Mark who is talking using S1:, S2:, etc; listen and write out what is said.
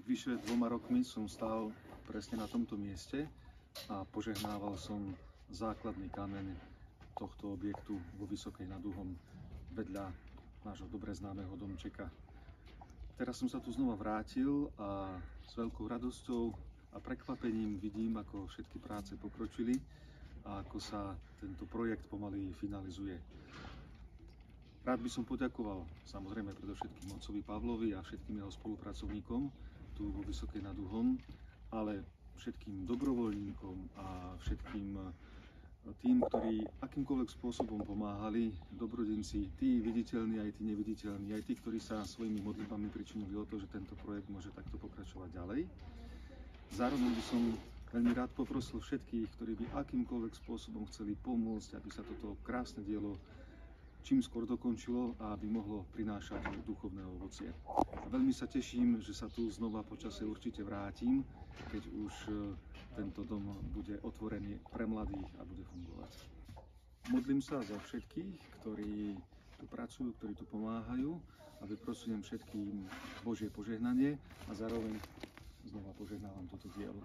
S1: vyše 2 rokmi som stál presne na tomto mieste a požehnával som základný kameň tohto objektu vo Vysokej nad Uhom vedľa nášho dobre známeho domčeka. Teraz som sa tu znova vrátil a s veľkou radosťou a prekvapením vidím, ako všetky práce pokročili a ako sa tento projekt pomaly finalizuje. Rád by som poďakoval samozrejme predovšetkým otcovi Pavlovi a všetkým jeho spolupracovníkom tu vo Vysokej nad Uhom, ale všetkým dobrovoľníkom a všetkým tým, ktorí akýmkoľvek spôsobom pomáhali, dobrodenci, tí viditeľní aj tí neviditeľní, aj tí, ktorí sa svojimi modlitbami pričinili o to, že tento projekt môže takto pokračovať ďalej. Zároveň by som veľmi rád poprosil všetkých, ktorí by akýmkoľvek spôsobom chceli pomôcť, aby sa toto krásne dielo čím skôr dokončilo a aby mohlo prinášať duchovné ovocie. Veľmi sa teším, že sa tu znova počasie určite vrátim, keď už tento dom bude otvorený pre mladých a bude fungovať. Modlím sa za všetkých, ktorí tu pracujú, ktorí tu pomáhajú a vyprosujem všetkým Božie požehnanie a zároveň znova požehnávam toto dielo.